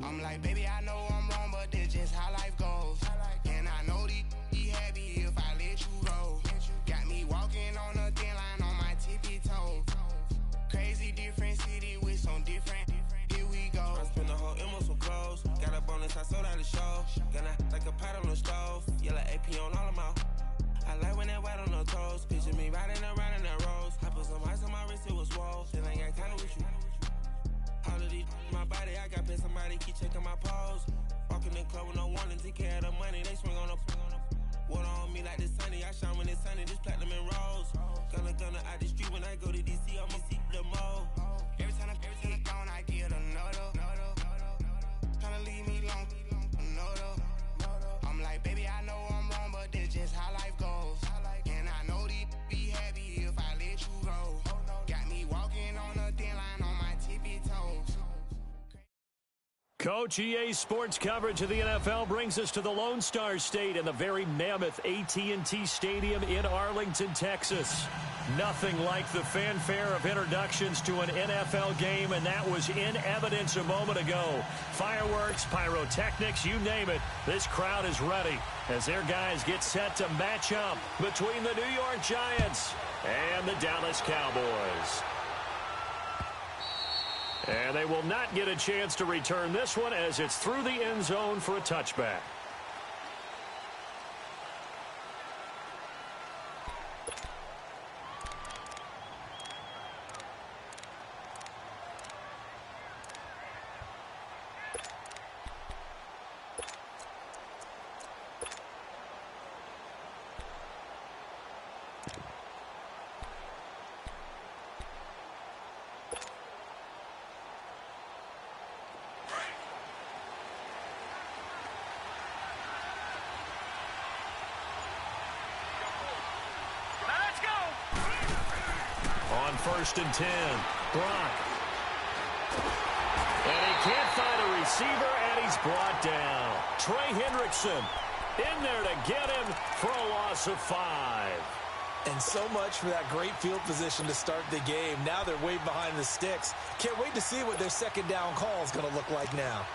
I'm like, baby, I know I'm wrong, but this just how life goes. And I know these be happy if I let you go. Got me walking on a thin line on my tippy toes. Crazy different city with some different. Here we go. I spent the whole M on some clothes. Got a bonus, I sold out the show. Gonna like a pot on the stove. Yellow AP on all of my. I like when that white on the toes. Picture me riding around in that rose. I put some ice on my wrist, it was swole. Still ain't got time with you. All of these my body, I got paid somebody keep checking my pose. Walking in the club with no warning, take care of the money. They swing on the water on me like the sunny. I shine when it's sunny, this platinum and rose. Gonna out the street when I go to DC, I'ma see the mode. Every time I gone, I get another. Tryna leave me long, another. I'm like, baby, I know I'm wrong, but this just how life goes. And I know these be happy if I let you go. Got me walking on a thin line on my tippy toes. Coach, EA Sports coverage of the NFL brings us to the Lone Star State in the very mammoth AT&T Stadium in Arlington, Texas. Nothing like the fanfare of introductions to an NFL game, and that was in evidence a moment ago. Fireworks, pyrotechnics, you name it. This crowd is ready as their guys get set to match up between the New York Giants and the Dallas Cowboys. And they will not get a chance to return this one as it's through the end zone for a touchback. First and 10. Brock. And he can't find a receiver, and he's brought down. Trey Hendrickson in there to get him for a loss of 5. And so much for that great field position to start the game. Now they're way behind the sticks. Can't wait to see what their second down call is going to look like now.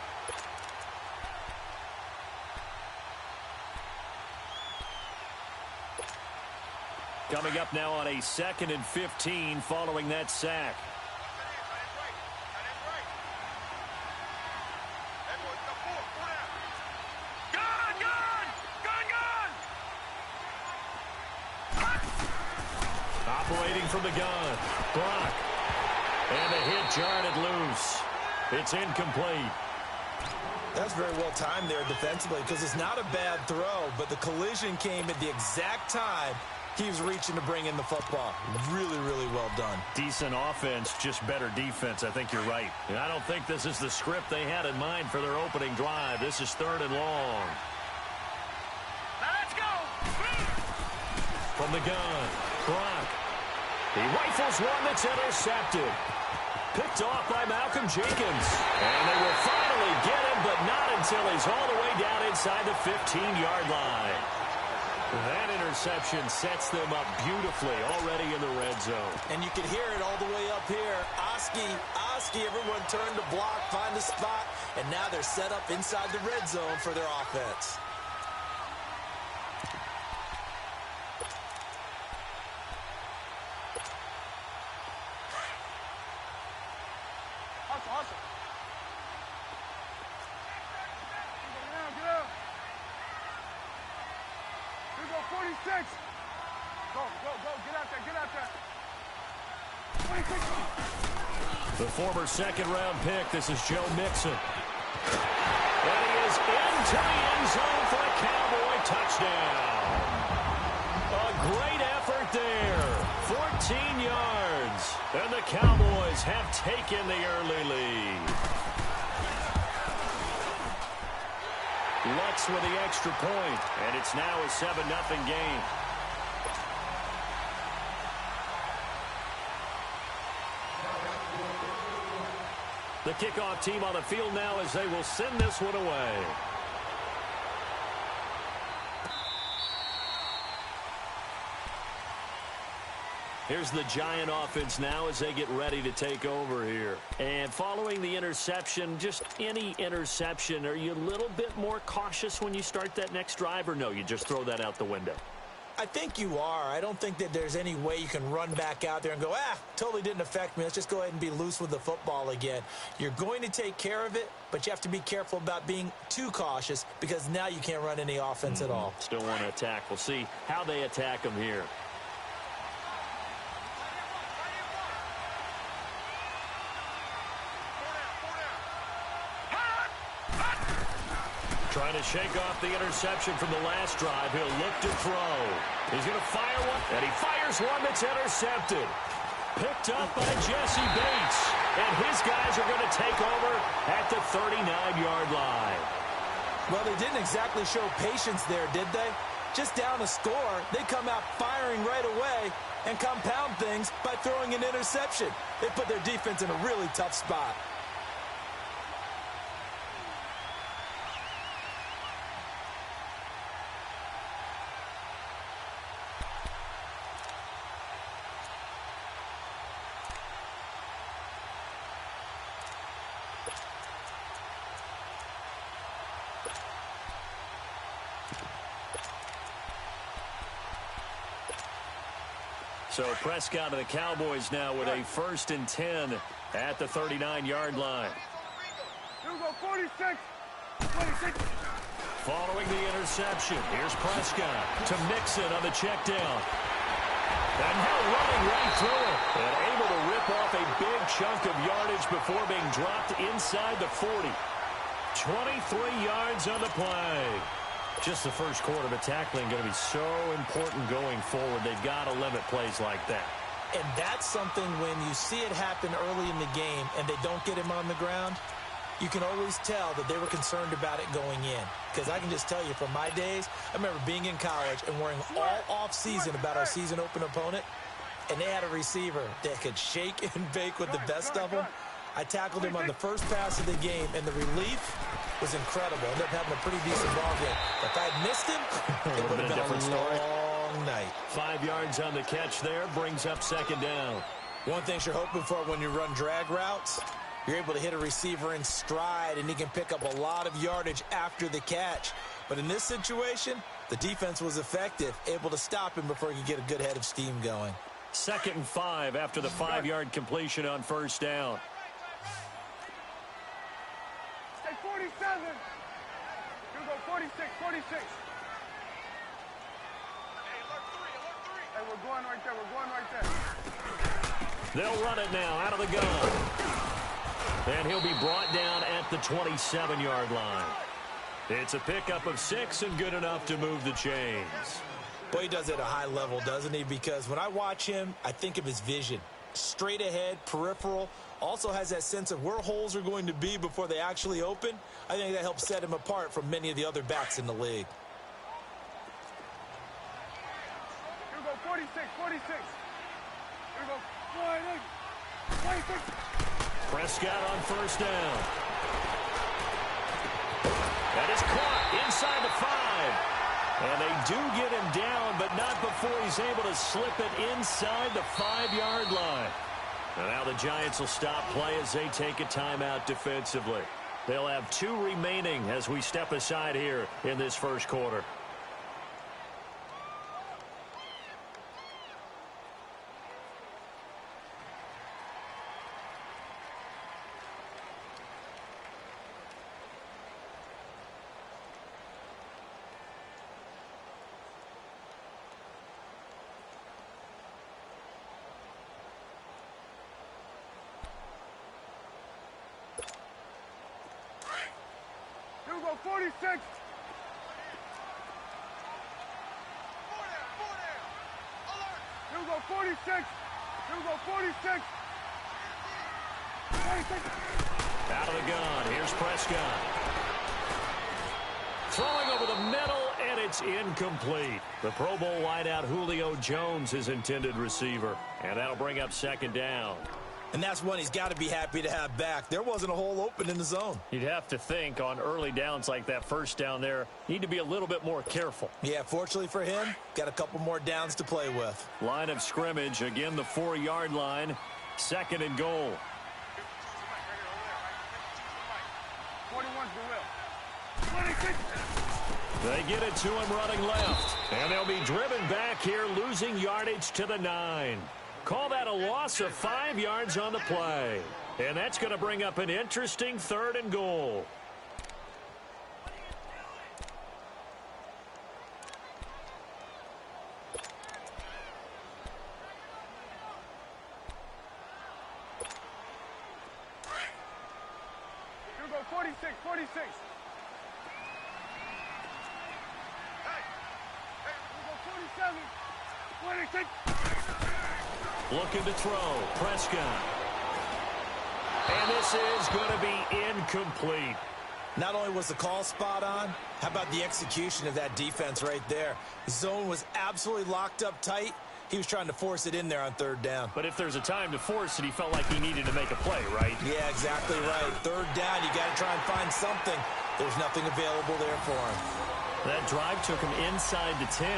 Coming up now on a 2nd and 15 following that sack. Operating from the gun. Brock. And the hit jarred loose. It's incomplete. That's very well timed there defensively because it's not a bad throw, but the collision came at the exact time he was reaching to bring in the football. Really, really well done. Decent offense, just better defense. I think you're right. And I don't think this is the script they had in mind for their opening drive. This is 3rd and long. Let's go! From the gun, Brock. He rifles one that's intercepted. Picked off by Malcolm Jenkins. And they will finally get him, but not until he's all the way down inside the 15-yard line. That interception sets them up beautifully already in the red zone. And you can hear it all the way up here. Oski, everyone turned to block, find the spot, and now they're set up inside the red zone for their offense. Awesome. Here we go, 46. Go, get out there. 26. The former second-round pick, this is Joe Mixon. And he is into the end zone for a Cowboy touchdown. A great effort there. 14 yards. And the Cowboys have taken the early lead. Lutz with the extra point, and it's now a 7-0 game. The kickoff team on the field now as they will send this one away. Here's the Giant offense now as they get ready to take over here. And following the interception, just any interception, are you a little bit more cautious when you start that next drive, or no, you just throw that out the window? I think you are. I don't think that there's any way you can run back out there and go, totally didn't affect me. Let's just go ahead and be loose with the football again. You're going to take care of it, but you have to be careful about being too cautious because now you can't run any offense at all. Still want to attack. We'll see how they attack them here. Trying to shake off the interception from the last drive. He'll look to throw. He's going to fire one, and he fires one that's intercepted. Picked up by Jesse Bates. And his guys are going to take over at the 39-yard line. Well, they didn't exactly show patience there, did they? Just down a score, they come out firing right away and compound things by throwing an interception. They put their defense in a really tough spot. So Prescott of the Cowboys now with a 1st and 10 at the 39-yard line. Here we go, 46. 26. Following the interception, here's Prescott to Mixon on the check down. And now running right through it. And able to rip off a big chunk of yardage before being dropped inside the 40. 23 yards on the play. Just the first quarter, but tackling going to be so important going forward. They've got to limit plays like that. And that's something when you see it happen early in the game and they don't get him on the ground, you can always tell that they were concerned about it going in. Because I can just tell you from my days, I remember being in college and worrying all off-season about our season open opponent, and they had a receiver that could shake and bake with the best of them. I tackled him on the first pass of the game, and the relief was incredible. Ended up having a pretty decent ball game. If I'd missed him, it would have been a long night. 5 yards on the catch there, brings up 2nd down. One thing you're hoping for when you run drag routes, you're able to hit a receiver in stride, and he can pick up a lot of yardage after the catch. But in this situation, the defense was effective, able to stop him before he could get a good head of steam going. 2nd and 5 after the 5-yard completion on 1st down. 47. Here we go, 46, 46. Hey, alert 3. Hey, we're going right there, They'll run it now out of the gun. And he'll be brought down at the 27-yard line. It's a pickup of 6 and good enough to move the chains. Boy, he does it at a high level, doesn't he? Because when I watch him, I think of his vision. Straight ahead, peripheral, also has that sense of where holes are going to be before they actually open. I think that helps set him apart from many of the other backs in the league. Here we go, 46. Here we go, 26. Prescott on 1st down. That is caught inside the 5. And they do get him down, but not before he's able to slip it inside the 5-yard line. And now the Giants will stop play as they take a timeout defensively. They'll have 2 remaining as we step aside here in this first quarter. Here we go, 46. Here we go, 46. Here we go, 46. 46. Out of the gun, here's Prescott. Throwing over the middle, and it's incomplete. The Pro Bowl wideout Julio Jones, his intended receiver. And that'll bring up 2nd down. And that's one he's got to be happy to have back. There wasn't a hole open in the zone. You'd have to think on early downs like that first down there, need to be a little bit more careful. Yeah, fortunately for him, got a couple more downs to play with. Line of scrimmage, again the 4-yard line, 2nd and goal. 41's the will. 26. They get it to him running left. And they'll be driven back here, losing yardage to the 9. Call that a loss of 5 yards on the play. And that's going to bring up an interesting 3rd and goal. You go 46, 46. Hey, you go 47, 26. Looking to throw. Prescott. And this is going to be incomplete. Not only was the call spot on, how about the execution of that defense right there? The zone was absolutely locked up tight. He was trying to force it in there on 3rd down. But if there's a time to force it, he felt like he needed to make a play, right? Yeah, exactly right. 3rd down, you got to try and find something. There's nothing available there for him. That drive took him inside the 10.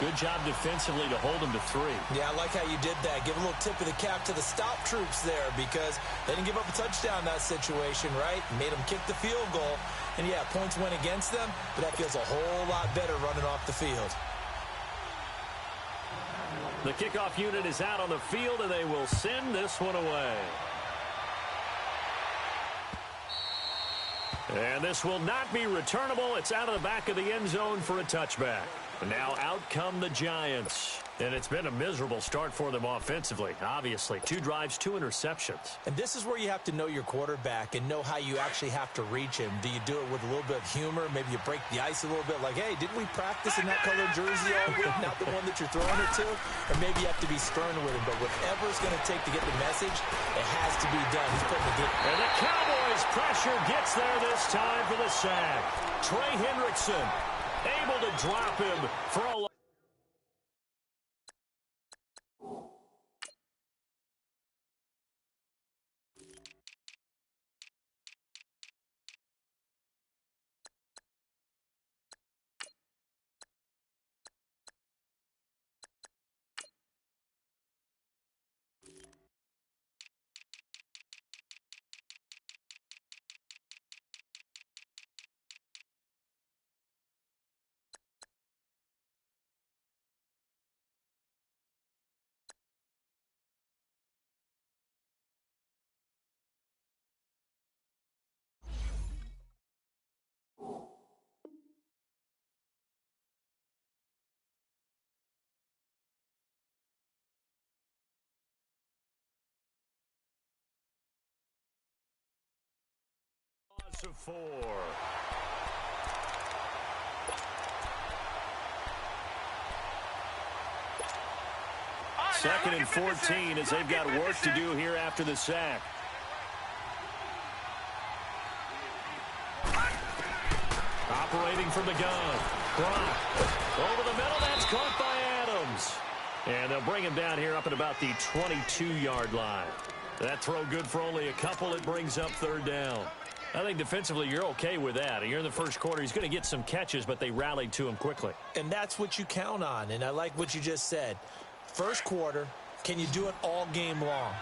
Good job defensively to hold him to 3. Yeah, I like how you did that. Give a little tip of the cap to the stop troops there because they didn't give up a touchdown in that situation, right? Made them kick the field goal. And, yeah, points went against them, but that feels a whole lot better running off the field. The kickoff unit is out on the field, and they will send this one away. And this will not be returnable. It's out of the back of the end zone for a touchback. And now out come the Giants. And it's been a miserable start for them offensively, obviously. 2 drives, 2 interceptions. And this is where you have to know your quarterback and know how you actually have to reach him. Do you do it with a little bit of humor? Maybe you break the ice a little bit like, hey, didn't we practice in that colored jersey all week? Not the one that you're throwing it to? Or maybe you have to be stern with him. But whatever it's going to take to get the message, it has to be done. He's putting the game. And the Cowboys' pressure gets there this time for the sack. Trey Hendrickson able to drop him for a loss of 4. Second and 14 as they've got work to do here after the sack. Operating from the gun. Brock over the middle. That's caught by Adams. And they'll bring him down here up at about the 22-yard line. That throw good for only a couple. It brings up 3rd down. I think defensively you're okay with that. You're in the first quarter. He's going to get some catches, but they rallied to him quickly. And that's what you count on. And I like what you just said. First quarter, can you do it all game long?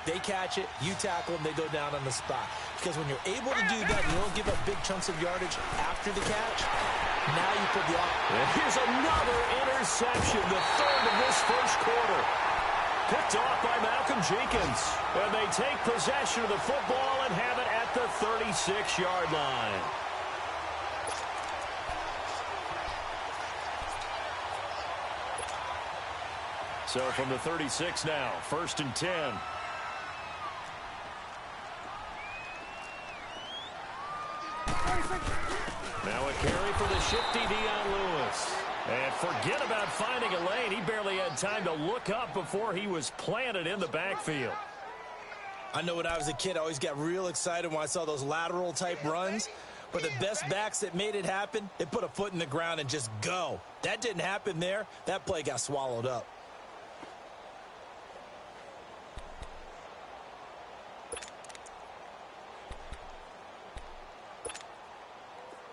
They catch it, you tackle them, they go down on the spot. Because when you're able to do that, you don't give up big chunks of yardage after the catch. Now you put the and here's another interception, the 3rd of this first quarter. Picked off by Malcolm Jenkins. And they take possession of the football and have it at the 36-yard line. So from the 36 now, 1st and 10. Now a carry for the shifty Dion Lewis. And forget about finding a lane. He barely had time to look up before he was planted in the backfield. I know when I was a kid, I always got real excited when I saw those lateral type runs. But the best backs that made it happen, they put a foot in the ground and just go. That didn't happen there. That play got swallowed up.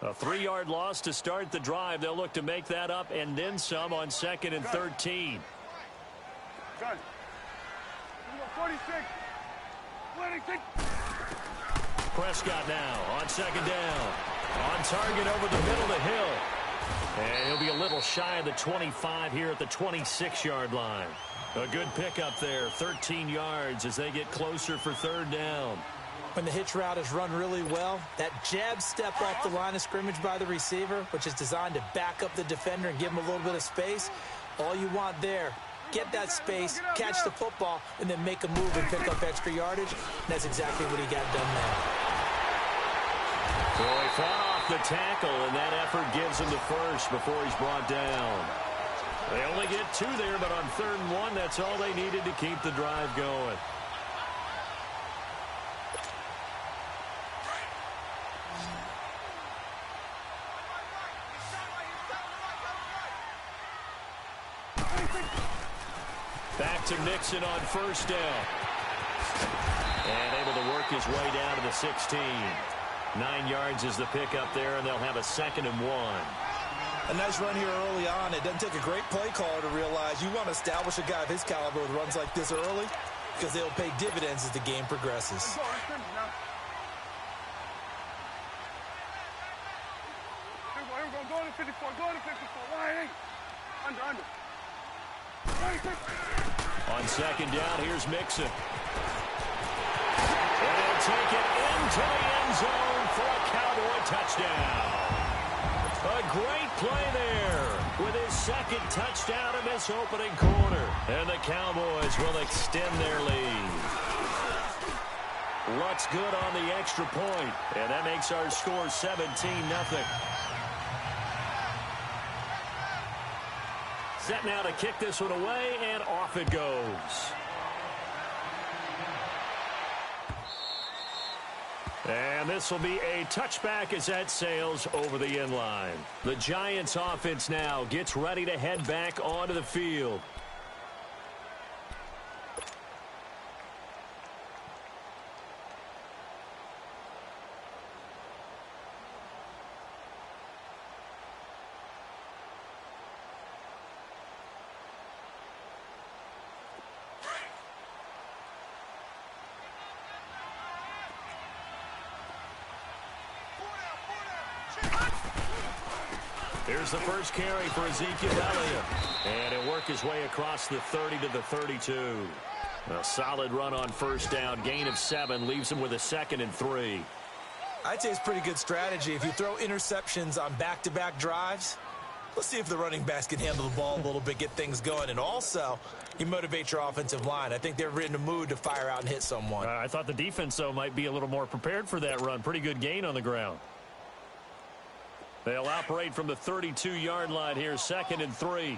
A 3-yard loss to start the drive. They'll look to make that up and then some on 2nd and 13. Good. 46. 26. Prescott now on 2nd down. On target over the middle to Hill. And he'll be a little shy of the 25 here at the 26-yard line. A good pickup there, 13 yards as they get closer for 3rd down. When the hitch route is run really well, that jab step off the line of scrimmage by the receiver, which is designed to back up the defender and give him a little bit of space, all you want there, get that space, catch the football, and then make a move and pick up extra yardage. And that's exactly what he got done there. So he fought off the tackle, and that effort gives him the first before he's brought down. They only get 2 there, but on 3rd and 1, that's all they needed to keep the drive going. Back to Mixon on 1st down. And able to work his way down to the 16. 9 yards is the pickup there, and they'll have a 2nd and 1. A nice run here early on. It doesn't take a great play caller to realize you want to establish a guy of his caliber with runs like this early because they'll pay dividends as the game progresses. Go to 54. Go to 54. Line 8. Under. 26. On 2nd down, here's Mixon. And he'll take it into the end zone for a Cowboy touchdown. A great play there with his 2nd touchdown in this opening quarter. And the Cowboys will extend their lead. Luck's good on the extra point, and that makes our score 17-0. Set now to kick this one away, and off it goes. And this will be a touchback as that sails over the end line. The Giants offense now gets ready to head back onto the field. Here's the first carry for Ezekiel Elliott. And he'll work his way across the 30 to the 32. A solid run on 1st down. Gain of 7 leaves him with a 2nd and 3. I'd say it's pretty good strategy. If you throw interceptions on back-to-back drives, let's see if the running backs can handle the ball a little bit, get things going. And also, you motivate your offensive line. I think they're in the mood to fire out and hit someone. I thought the defense, though, might be a little more prepared for that run. Pretty good gain on the ground. They'll operate from the 32-yard line here, 2nd and 3.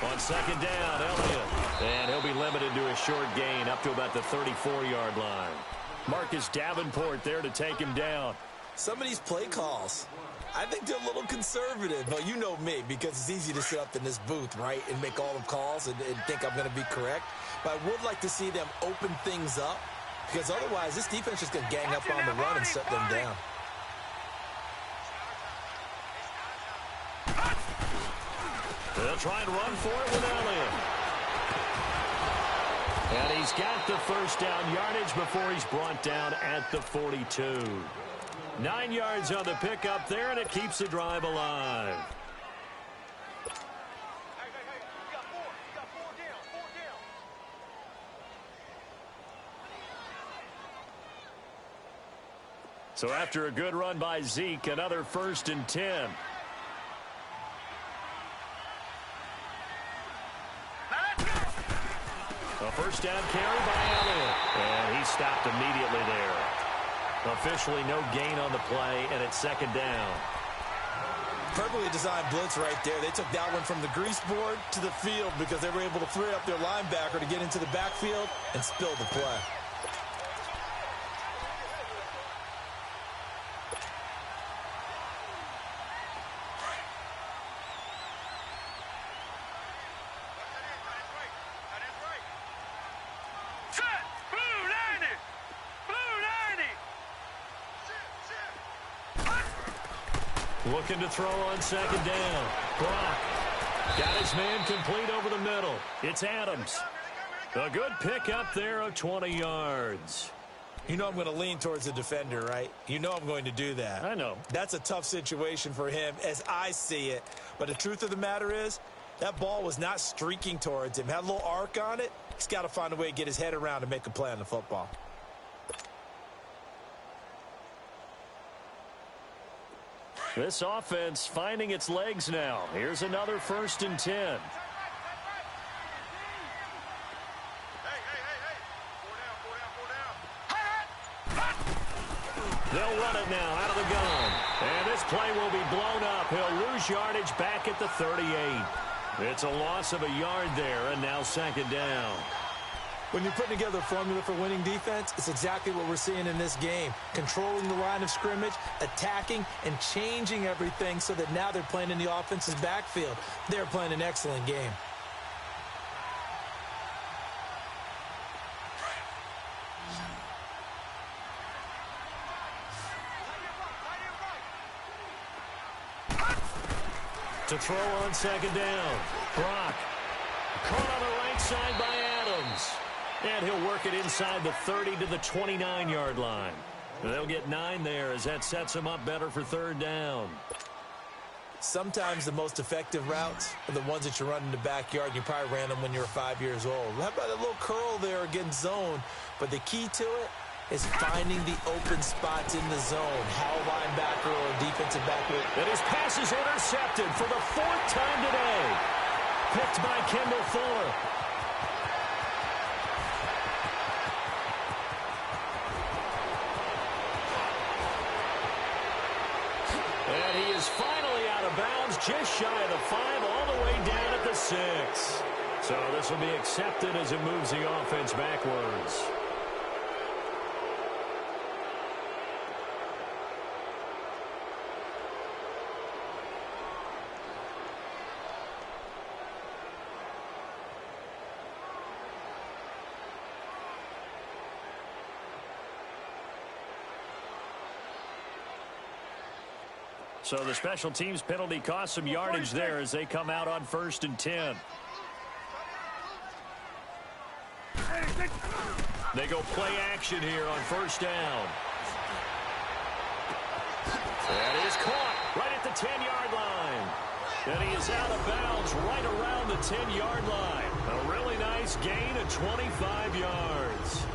On 2nd down, Elliott. And he'll be limited to a short gain up to about the 34-yard line. Marcus Davenport there to take him down. Some of these play calls, I think they're a little conservative. But you know me, because it's easy to sit up in this booth, right, and make all the calls and think I'm going to be correct. But I would like to see them open things up. Because otherwise, this defense is going to gang up on the run and shut them down. They'll try and run for it with Elliott. And he's got the 1st down yardage before he's brought down at the 42. 9 yards on the pickup there, and it keeps the drive alive. So after a good run by Zeke, another 1st and 10. A 1st down carry by Elliott. And he stopped immediately there. Officially no gain on the play, and it's 2nd down. Perfectly designed blitz right there. They took that one from the grease board to the field because they were able to free up their linebacker to get into the backfield and spill the play. Looking to throw on second down. Brock got his man complete over the middle. It's Adams. A good pick up there of 20 yards. You know I'm going to lean towards the defender, right? You know I'm going to do that. I know. That's a tough situation for him as I see it. But the truth of the matter is, that ball was not streaking towards him. Had a little arc on it. He's got to find a way to get his head around and make a play on the football. This offense finding its legs now. Here's another 1st and 10. They'll run it now out of the gun. And this play will be blown up. He'll lose yardage back at the 38. It's a loss of a yard there, and now 2nd down. When you're putting together a formula for winning defense, it's exactly what we're seeing in this game. Controlling the line of scrimmage, attacking, and changing everything so that now they're playing in the offense's backfield. They're playing an excellent game. To throw on 2nd down. Brock caught on the right side by Adams. And he'll work it inside the 30 to the 29-yard line. They'll get 9 there as that sets them up better for 3rd down. Sometimes the most effective routes are the ones that you run in the backyard. You probably ran them when you were 5 years old. How about a little curl there against zone? But the key to it is finding the open spots in the zone. How a linebacker or a defensive back will. And his pass is intercepted for the 4th time today. Picked by Kendall Fuller. And he is finally out of bounds, just shy of the 5, all the way down at the 6. So this will be accepted as it moves the offense backwards. So the special teams penalty cost some yardage there as they come out on 1st and 10. They go play action here on 1st down. That is caught right at the 10-yard line. And he is out of bounds right around the 10-yard line. A really nice gain of 25 yards.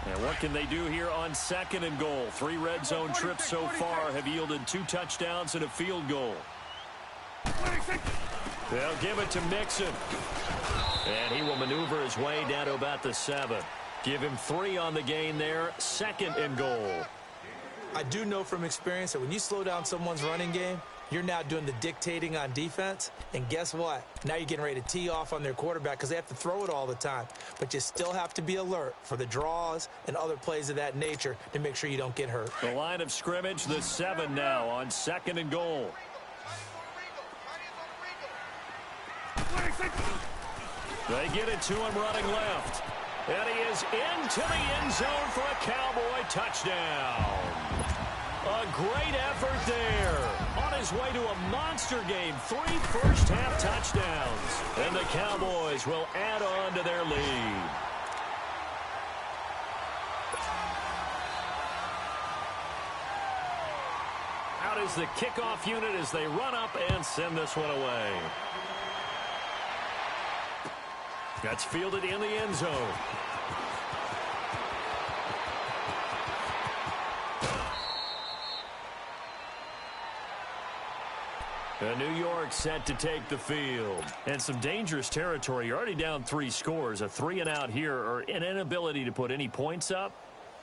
And what can they do here on 2nd and goal? 3 red zone trips so far have yielded 2 touchdowns and a field goal. They'll give it to Mixon. And he will maneuver his way down to about the 7. Give him 3 on the gain there. 2nd and goal. I do know from experience that when you slow down someone's running game, you're now doing the dictating on defense. And guess what? Now you're getting ready to tee off on their quarterback because they have to throw it all the time. But you still have to be alert for the draws and other plays of that nature to make sure you don't get hurt. The line of scrimmage, the 7 now on 2nd and goal. They get it to him running left. And he is into the end zone for a Cowboy touchdown. A great effort there. On his way to a monster game. 3 first-half touchdowns. And the Cowboys will add on to their lead. Out is the kickoff unit as they run up and send this one away. That's fielded in the end zone. New York set to take the field. And some dangerous territory. You're already down 3 scores. A 3-and-out here or an inability to put any points up.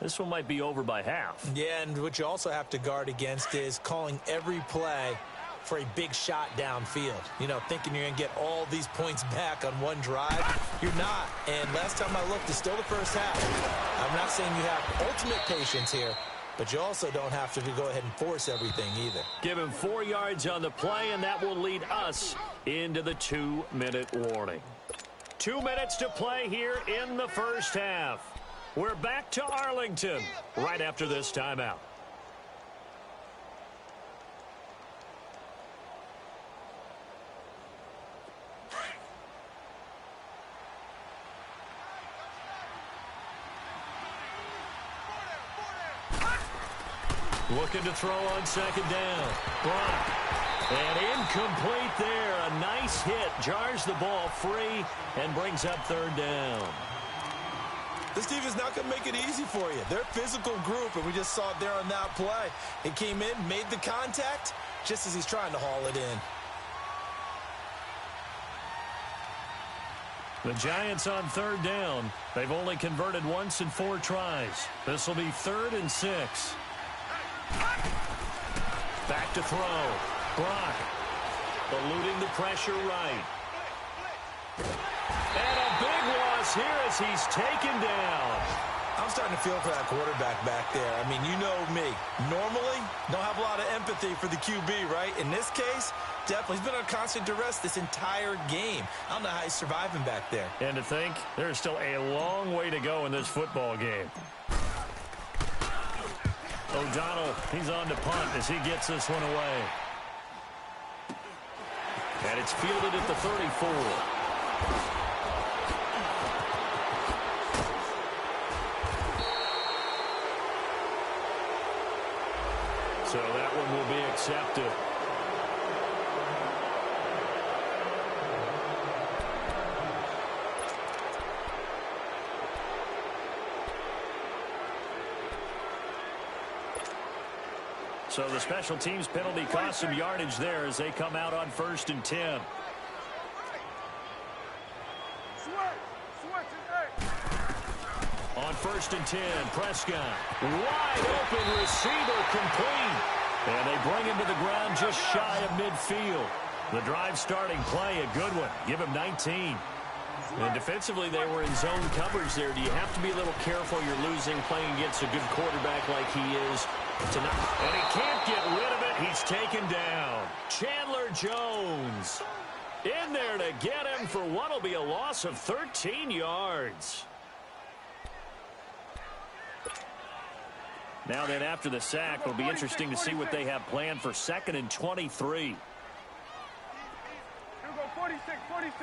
This one might be over by half. Yeah, and what you also have to guard against is calling every play for a big shot downfield. You know, thinking you're going to get all these points back on one drive. You're not. And last time I looked, it's still the first half. I'm not saying you have ultimate patience here, but you also don't have to go ahead and force everything either. Give him 4 yards on the play, and that will lead us into the 2-minute warning. 2 minutes to play here in the first half. We're back to Arlington right after this timeout. Looking to throw on second down. Brock. And incomplete there. A nice hit. Jars the ball free and brings up third down. This defense not going to make it easy for you. They're a physical group, and we just saw it there on that play. It came in, made the contact, just as he's trying to haul it in. The Giants on third down. They've only converted once in 4 tries. This will be 3rd and 6. Back to throw. Brock eluding the pressure right. And a big loss here as he's taken down. I'm starting to feel for that quarterback back there. I mean, you know me. Normally, don't have a lot of empathy for the QB, right? In this case, definitely. He's been under constant duress this entire game. I don't know how he's surviving back there. And to think, there's still a long way to go in this football game. O'Donnell, he's on to punt as he gets this one away. And it's fielded at the 34. So that one will be accepted. So the special teams penalty cost some yardage there as they come out on 1st and 10. On 1st and 10, Prescott. Wide open receiver complete. And they bring him to the ground just shy of midfield. The drive starting play, a good one. Give him 19. And defensively, they were in zone coverage there. Do you have to be a little careful? You're losing playing against a good quarterback like he is tonight. And he can't get rid of it. He's taken down. Chandler Jones in there to get him for what will be a loss of 13 yards. Now then, after the sack, it'll be interesting to see what they have planned for 2nd and 23. Here we go, 46, 46.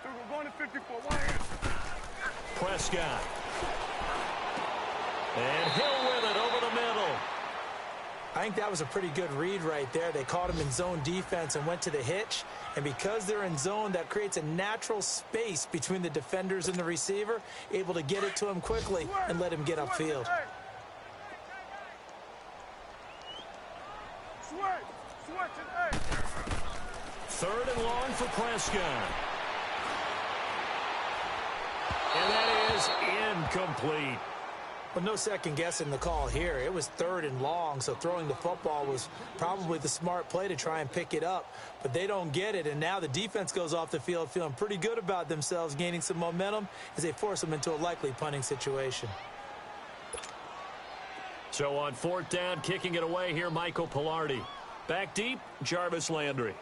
Here we go, going to 54. One hand. Prescott. And Hill with it over the middle. I think that was a pretty good read right there. They caught him in zone defense and went to the hitch. And because they're in zone, that creates a natural space between the defenders and the receiver, able to get it to him quickly and let him get upfield. Third and long for Prescott. And that is incomplete. Well, no second guessing the call here. It was 3rd and long, so throwing the football was probably the smart play to try and pick it up. But they don't get it, and now the defense goes off the field feeling pretty good about themselves, gaining some momentum as they force them into a likely punting situation. So on 4th down, kicking it away here, Michael Pilardi. Back deep, Jarvis Landry.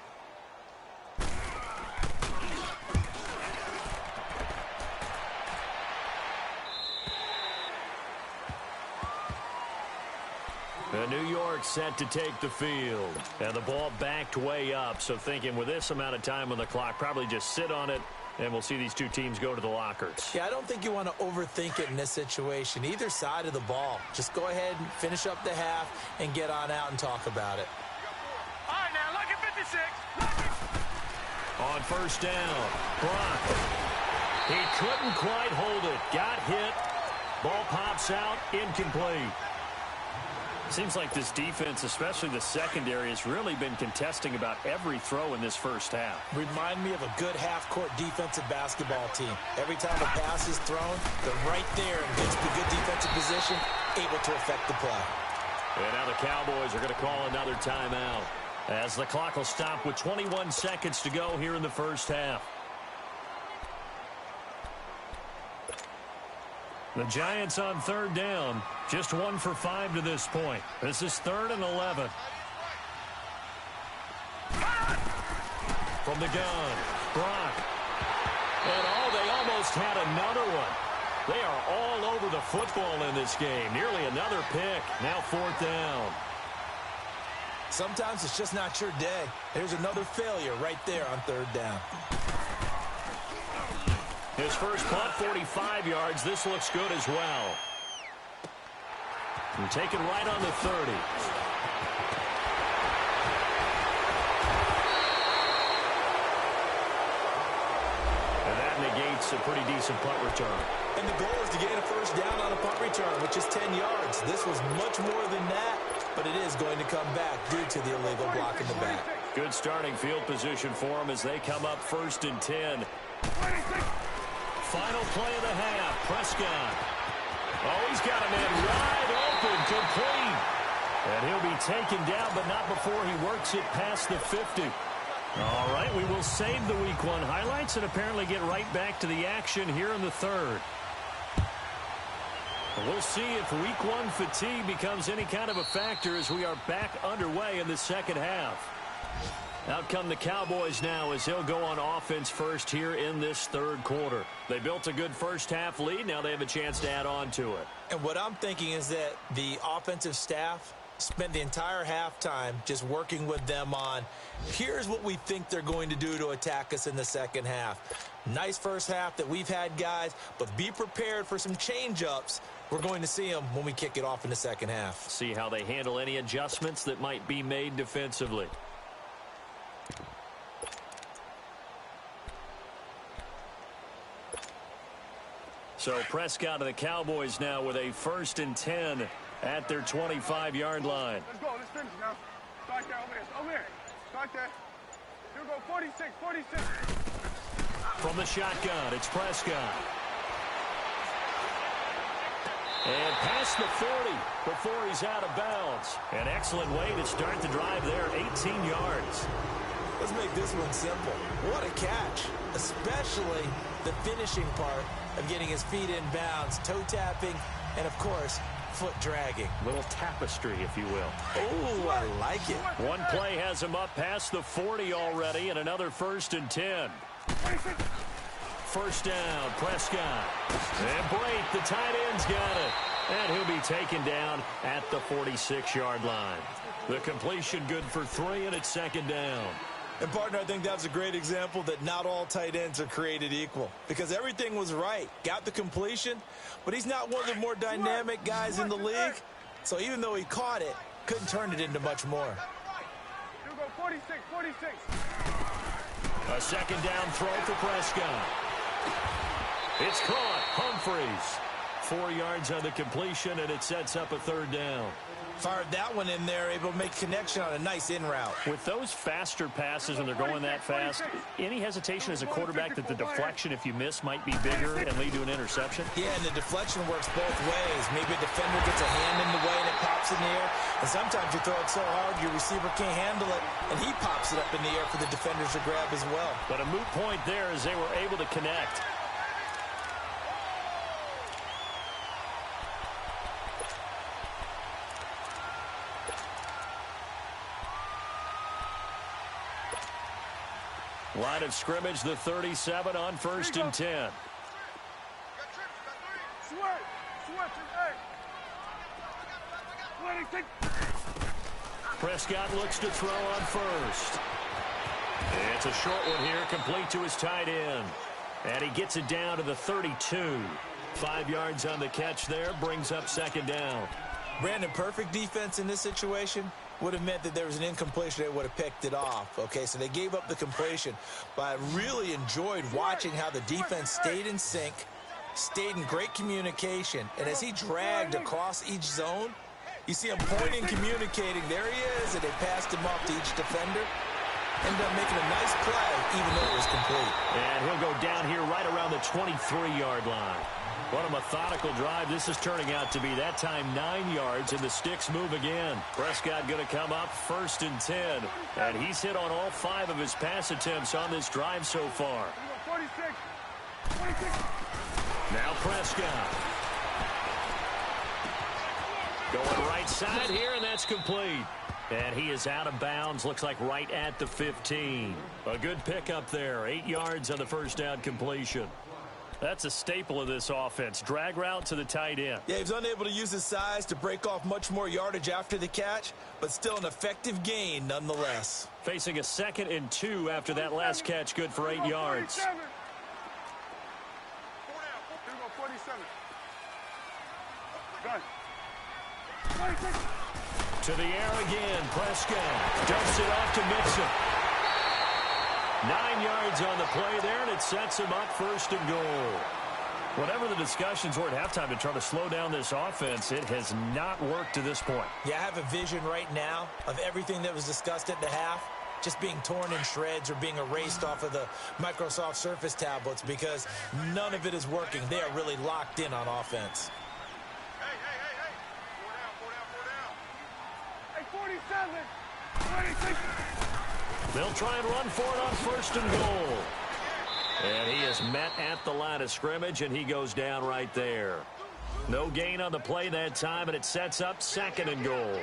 New York set to take the field. And the ball backed way up. So thinking with this amount of time on the clock, probably just sit on it, and we'll see these two teams go to the lockers. Yeah, I don't think you want to overthink it in this situation. Either side of the ball. Just go ahead and finish up the half and get on out and talk about it. All right, now, look at 56. On 1st down, Brock. He couldn't quite hold it. Got hit. Ball pops out, incomplete. Seems like this defense, especially the secondary, has really been contesting about every throw in this first half. Remind me of a good half-court defensive basketball team. Every time a pass is thrown, they're right there against the good defensive position, able to affect the play. And now the Cowboys are going to call another timeout as the clock will stop with 21 seconds to go here in the first half. The Giants on third down. Just 1 for 5 to this point. This is 3rd and 11. From the gun, Brock. And they almost had another one. They are all over the football in this game. Nearly another pick. Now 4th down. Sometimes it's just not your day. Here's another failure right there on 3rd down. His first punt, 45 yards. This looks good as well. And taken right on the 30. And that negates a pretty decent punt return. And the goal is to gain a first down on a punt return, which is 10 yards. This was much more than that, but it is going to come back due to the illegal block in the back. Good starting field position for them as they come up 1st and 10. Final play of the half. Prescott. Oh, he's got a man wide open, complete. And he'll be taken down, but not before he works it past the 50. All right, we will save the Week 1 highlights and apparently get right back to the action here in the 3rd. We'll see if Week 1 fatigue becomes any kind of a factor as we are back underway in the second half. Out come the Cowboys now as he'll go on offense first here in this 3rd quarter. They built a good first half lead. Now they have a chance to add on to it. And what I'm thinking is that the offensive staff spent the entire halftime just working with them on, here's what we think they're going to do to attack us in the second half. Nice first half that we've had, guys, but be prepared for some change-ups. We're going to see them when we kick it off in the second half. See how they handle any adjustments that might be made defensively. So Prescott of the Cowboys now with a 1st and 10 at their 25-yard line. Let's go. Let's finish now. Start there. Over here. Start there. Here we go. 46. 46. From the shotgun, it's Prescott. And past the 40 before he's out of bounds. An excellent way to start the drive there, 18 yards. Let's make this one simple. What a catch, especially the finishing part of getting his feet in bounds, toe tapping, and, of course, foot dragging. Little tapestry, if you will. Oh, I like it. One play has him up past the 40 already, and another 1st and 10. First down, Prescott. And Brate, the tight end's got it. And he'll be taken down at the 46-yard line. The completion good for 3, and it's 2nd down. And, partner, I think that's a great example that not all tight ends are created equal. Because everything was right. Got the completion, but he's not one of the more dynamic guys in the league. So even though he caught it, couldn't turn it into much more. Here we go. 46. 46. A 2nd down throw for Prescott. It's caught. Humphreys. 4 yards on the completion, and it sets up a 3rd down. Fired that one in there, able to make connection on a nice in route. With those faster passes and they're going that fast, any hesitation as a quarterback that the deflection, if you miss, might be bigger and lead to an interception? Yeah, and the deflection works both ways. Maybe a defender gets a hand in the way and it pops in the air. And sometimes you throw it so hard your receiver can't handle it, and he pops it up in the air for the defenders to grab as well. But a moot point there as they were able to connect. Line of scrimmage, the 37 on 1st and 10. Prescott looks to throw on 1st. It's a short one here, complete to his tight end. And he gets it down to the 32. 5 yards on the catch there, brings up 2nd down. Brandon, perfect defense in this situation would have meant that there was an incompletion. They would have picked it off. Okay, so they gave up the completion. But I really enjoyed watching how the defense stayed in sync, stayed in great communication. And as he dragged across each zone, you see him pointing, communicating. There he is, and they passed him off to each defender. Ended up making a nice play, even though it was complete. And he'll go down here right around the 23-yard line. What a methodical drive this is turning out to be. That time 9 yards, and the sticks move again. Prescott going to come up 1st and 10. And he's hit on all 5 of his pass attempts on this drive so far. 46. 46. Now Prescott. Going right side here, and that's complete. And he is out of bounds, looks like right at the 15. A good pickup there, 8 yards on the first down completion. That's a staple of this offense. Drag route to the tight end. Yeah, he was unable to use his size to break off much more yardage after the catch, but still an effective gain nonetheless. Facing a 2nd and 2 after that last catch, good for 8 yards. 47. 47. Gun. 26. To the air again, Prescott dumps it off to Mixon. 9 yards on the play there, and it sets him up 1st and goal. Whatever the discussions were at halftime to try to slow down this offense, it has not worked to this point. Yeah, I have a vision right now of everything that was discussed at the half just being torn in shreds or being erased off of the Microsoft Surface tablets because none of it is working. They are really locked in on offense. Hey, 47. 26. They'll try and run for it on 1st and goal. And he is met at the line of scrimmage, and he goes down right there. No gain on the play that time, and it sets up 2nd and goal.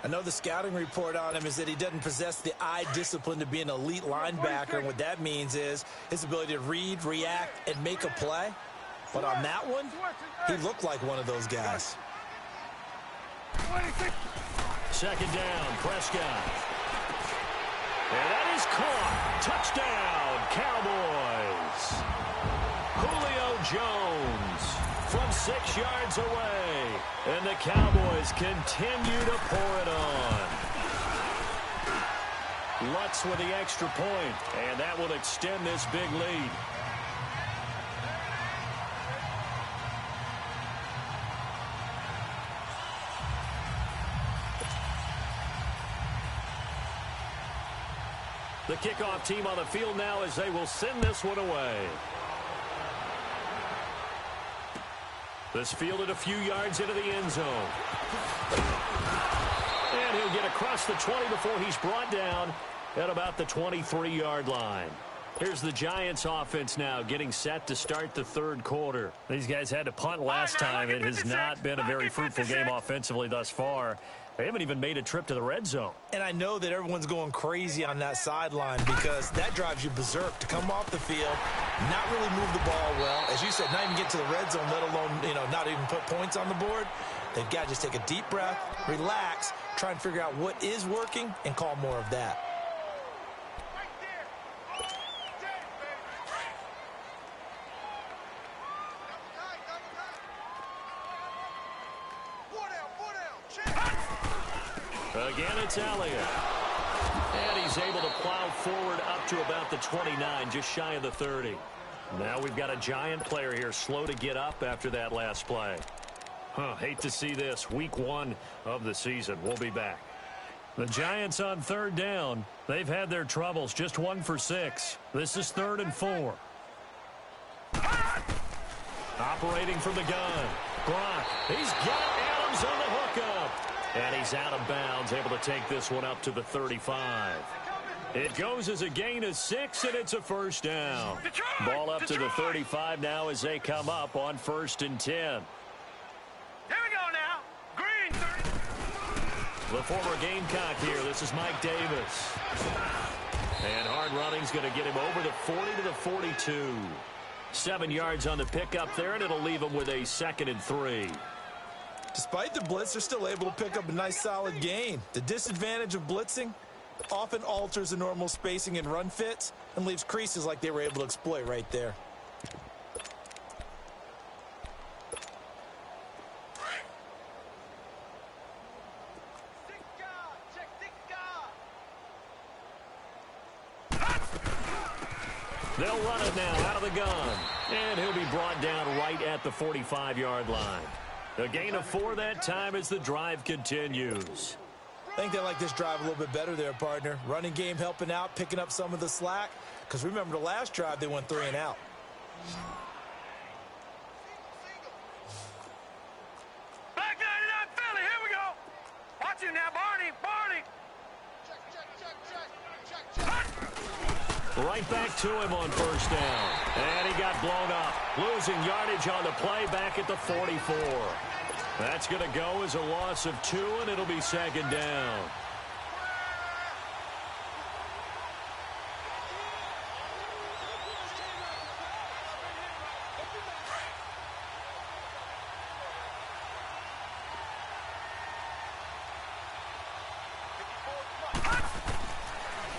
I know the scouting report on him is that he doesn't possess the eye discipline to be an elite linebacker. And what that means is his ability to read, react, and make a play. But on that one, he looked like one of those guys. 26. 2nd down, Prescott. And that is caught. Touchdown, Cowboys. Julio Jones from 6 yards away. And the Cowboys continue to pour it on. Lutz with the extra point, and that will extend this big lead. The kickoff team on the field now as they will send this one away. This fielded a few yards into the end zone. And he'll get across the 20 before he's brought down at about the 23-yard line. Here's the Giants offense now getting set to start the 3rd quarter. These guys had to punt last time. It has not been a very fruitful game offensively thus far. They haven't even made a trip to the red zone. And I know that everyone's going crazy on that sideline because that drives you berserk to come off the field, not really move the ball well. As you said, not even get to the red zone, let alone, not even put points on the board. They've got to just take a deep breath, relax, try and figure out what is working, and call more of that. Again, it's Elliott. And he's able to plow forward up to about the 29, just shy of the 30. Now we've got a Giant player here slow to get up after that last play. Hate to see this. Week 1 of the season. We'll be back. The Giants on 3rd down. They've had their troubles. Just 1 for 6. This is 3rd and 4. Operating from the gun. Brock. He's got Adams on the hookup. And he's out of bounds, able to take this one up to the 35. It goes as a gain of 6, and it's a 1st down. Ball up to the 35 now as they come up on 1st and 10. Here we go now. Green 30. The former Gamecock here. This is Mike Davis. And hard running's going to get him over the 40 to the 42. 7 yards on the pickup there, and it'll leave him with a 2nd and 3. Despite the blitz, they're still able to pick up a nice solid gain. The disadvantage of blitzing often alters the normal spacing and run fits and leaves creases like they were able to exploit right there. They'll run it now out of the gun. And he'll be brought down right at the 45-yard line. A gain of 4 that time as the drive continues. I think they like this drive a little bit better there, partner. Running game helping out, picking up some of the slack. Because remember the last drive, they went 3 and out. Back 99 Philly, here we go. Watch him now, Barney. Right back to him on 1st down. And he got blown up. Losing yardage on the play back at the 44. That's going to go as a loss of 2, and it'll be second down.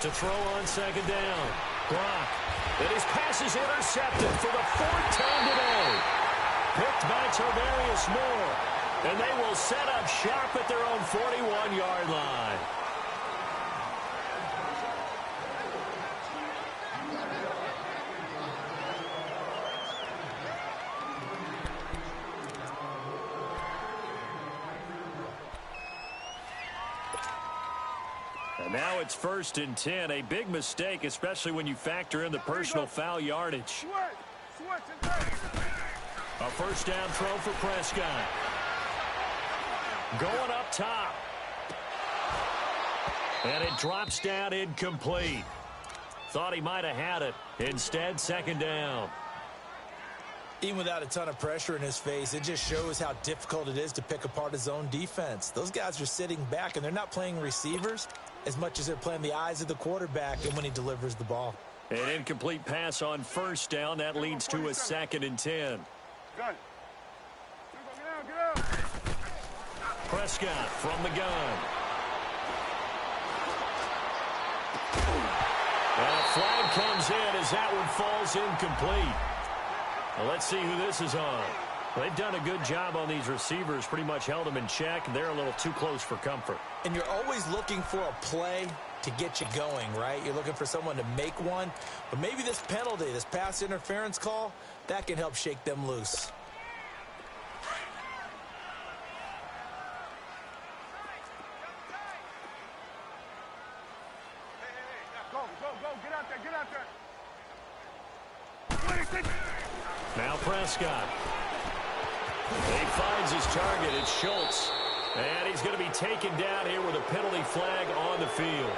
To throw on second down. Brock. And his pass is intercepted for the 4th time today. Picked by Tarvarius Moore. And they will set up shop at their own 41-yard line. And now it's 1st and 10. A big mistake, especially when you factor in the personal foul yardage. A 1st down throw for Prescott. Going up top. And it drops down incomplete. Thought he might have had it. Instead, 2nd down. Even without a ton of pressure in his face, it just shows how difficult it is to pick apart his own defense. Those guys are sitting back, and they're not playing receivers as much as they're playing the eyes of the quarterback and when he delivers the ball. An incomplete pass on 1st down. That leads to a 2nd and 10. Gun. Get out. Prescott from the gun. And a flag comes in as that one falls incomplete. Well, let's see who this is on. They've done a good job on these receivers, pretty much held them in check. They're a little too close for comfort. And you're always looking for a play to get you going, right? You're looking for someone to make one. But maybe this penalty, this pass interference call, that can help shake them loose. Go. Get out there. Now Prescott. He finds his target. It's Schultz. And he's going to be taken down here with a penalty flag on the field.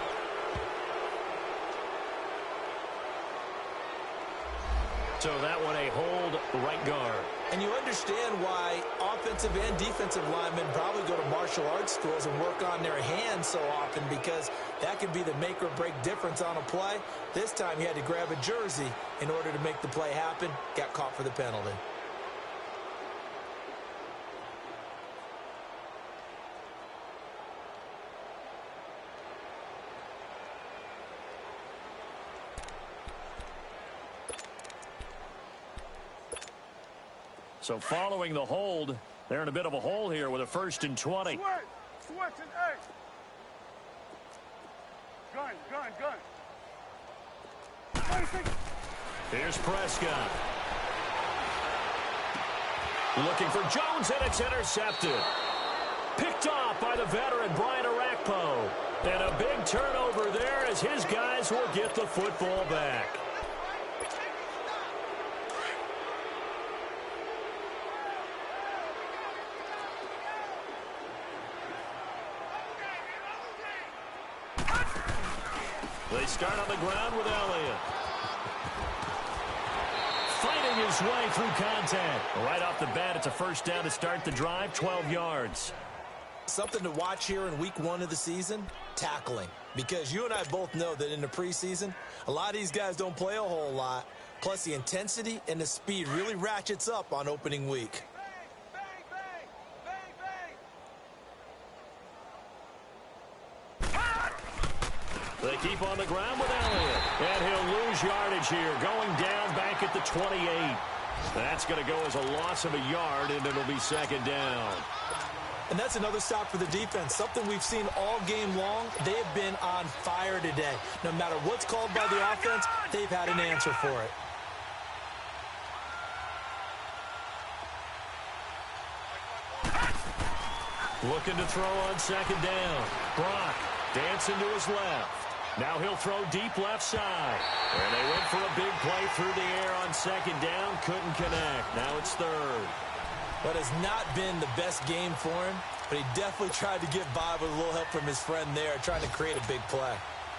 So that one a hold right guard. And you understand why offensive and defensive linemen probably go to martial arts schools and work on their hands so often, because that could be the make or break difference on a play. This time he had to grab a jersey in order to make the play happen. Got caught for the penalty. So following the hold, they're in a bit of a hole here with a 1st and 20. Switch and A. Gun. Here's Prescott. Looking for Jones, and it's intercepted. Picked off by the veteran Brian Arakpo. And a big turnover there as his guys will get the football back. They start on the ground with Elliott. Fighting his way through contact. Right off the bat, it's a 1st down to start the drive, 12 yards. Something to watch here in week 1 of the season, tackling. Because you and I both know that in the preseason, a lot of these guys don't play a whole lot. Plus, the intensity and the speed really ratchets up on opening week. They keep on the ground with Elliott. And he'll lose yardage here, going down back at the 28. That's going to go as a loss of a yard, and it'll be 2nd down. And that's another stop for the defense, something we've seen all game long. They have been on fire today. No matter what's called by the offense, they've had an answer for it. Looking to throw on 2nd down. Brock dancing to his left. Now he'll throw deep left side. And they went for a big play through the air on 2nd down. Couldn't connect. Now it's 3rd. But has not been the best game for him. But he definitely tried to get by with a little help from his friend there, trying to create a big play.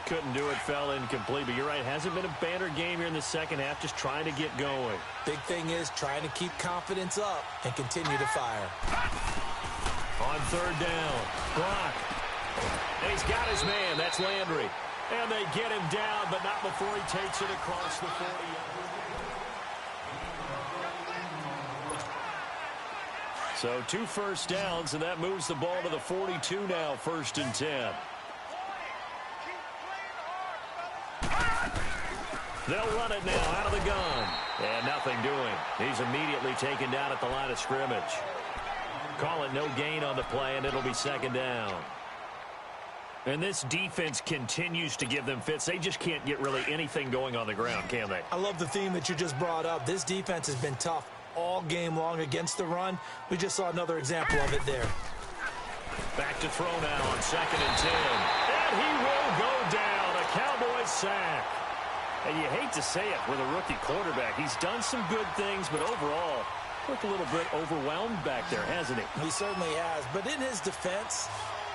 Couldn't do it, fell incomplete. But you're right, hasn't been a banner game here in the second half, just trying to get going. Big thing is trying to keep confidence up and continue to fire. On third down, Brock. And he's got his man. That's Landry. And they get him down, but not before he takes it across the 40. So 2 first downs, and that moves the ball to the 42 now, 1st and 10. They'll run it now out of the gun. And nothing doing. He's immediately taken down at the line of scrimmage. Call it no gain on the play, and it'll be 2nd down. And this defense continues to give them fits. They just can't get really anything going on the ground, can they? I love the theme that you just brought up. This defense has been tough all game long against the run. We just saw another example of it there. Back to throw now on 2nd and 10. And he will go down. A Cowboys sack. And you hate to say it with a rookie quarterback. He's done some good things, but overall, looked a little bit overwhelmed back there, hasn't he? He certainly has. But in his defense,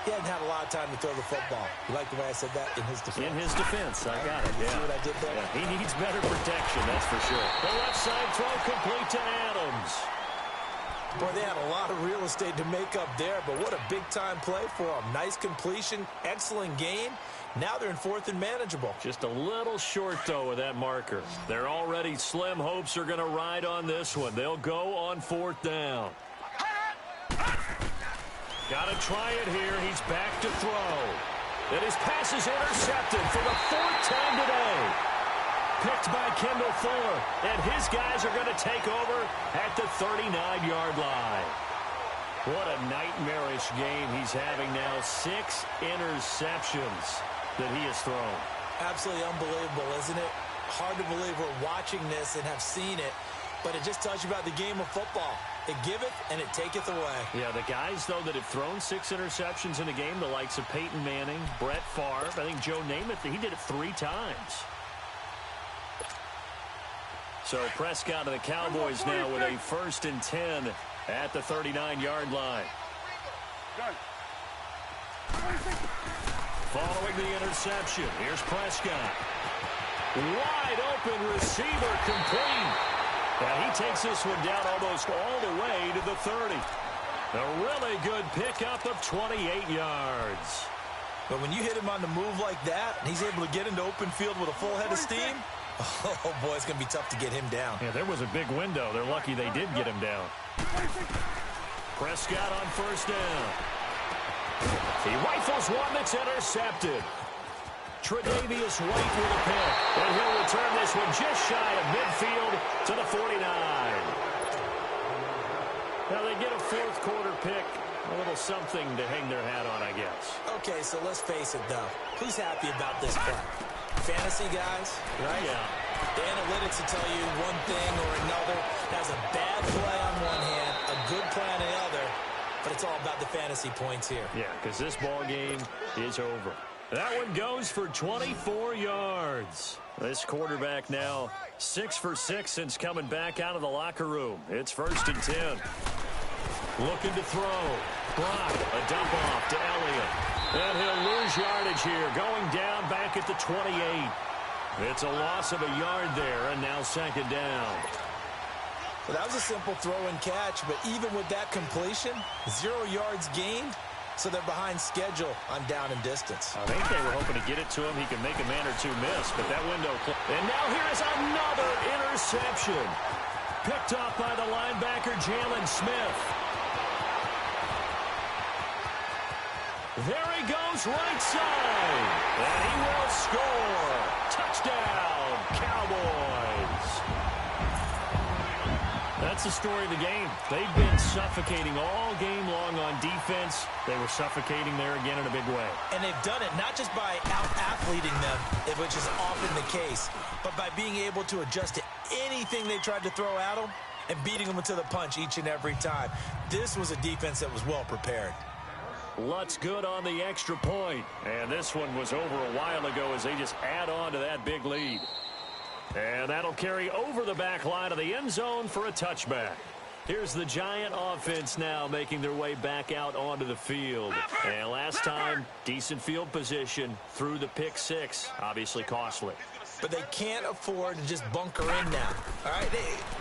he hadn't had a lot of time to throw the football. You like the way I said that? In his defense. In his defense. I got it. You see what I did there? Yeah, he needs better protection, that's for sure. The left side throw complete to Adams. Boy, they had a lot of real estate to make up there, but what a big-time play for them. Nice completion, excellent game. Now they're in 4th and manageable. Just a little short, though, with that marker. They're already slim hopes are going to ride on this one. They'll go on 4th down. Got to try it here. He's back to throw. And his pass is intercepted for the 4th time today. Picked by Kendall Fuller. And his guys are going to take over at the 39-yard line. What a nightmarish game he's having now. 6 interceptions that he has thrown. Absolutely unbelievable, isn't it? Hard to believe we're watching this and have seen it, but it just tells you about the game of football. It giveth and it taketh away. Yeah, the guys, though, that have thrown 6 interceptions in a game, the likes of Peyton Manning, Brett Favre, I think Joe Namath, he did it 3 times. So Prescott of the Cowboys now with a 1st and 10 at the 39-yard line. Following the interception, here's Prescott. Wide open receiver complete. And he takes this one down almost all the way to the 30. A really good pickup of 28 yards. But when you hit him on the move like that, and he's able to get into open field with a full head of steam, oh, boy, it's going to be tough to get him down. Yeah, there was a big window. They're lucky they did get him down. Prescott on 1st down. He rifles one that's intercepted. Tre'Davious White with a pick. And he'll return this one just shy of midfield to the 49. Now they get a 4th quarter pick. A little something to hang their hat on, I guess. Okay, so let's face it, though. Who's happy about this play? Fantasy guys, right? Yeah. The analytics will tell you one thing or another. That's a bad play on one hand, a good play on the other, but it's all about the fantasy points here. Yeah, because this ball game is over. That one goes for 24 yards. This quarterback now 6 for 6 since coming back out of the locker room. It's 1st and 10. Looking to throw. Brock, a dump off to Elliott. And he'll lose yardage here, going down back at the 28. It's a loss of a yard there, and now 2nd down. Well, that was a simple throw and catch, but even with that completion, 0 yards gained, so they're behind schedule on down and distance. I think they were hoping to get it to him. He can make a man or two miss, but that window. And now here is another interception. Picked off by the linebacker, Jalen Smith. There he goes, right side. And he will score. Touchdown, Cowboys. That's the story of the game. They've been suffocating all game long on defense. They were suffocating there again in a big way. And they've done it not just by out-athleting them, which is often the case, but by being able to adjust to anything they tried to throw at them and beating them to the punch each and every time. This was a defense that was well prepared. Lutz good on the extra point. And this one was over a while ago as they just add on to that big lead. And that'll carry over the back line of the end zone for a touchback. Here's the Giant offense now making their way back out onto the field. And last time, decent field position through the pick 6. Obviously costly. but they can't afford to just bunker in now. All right,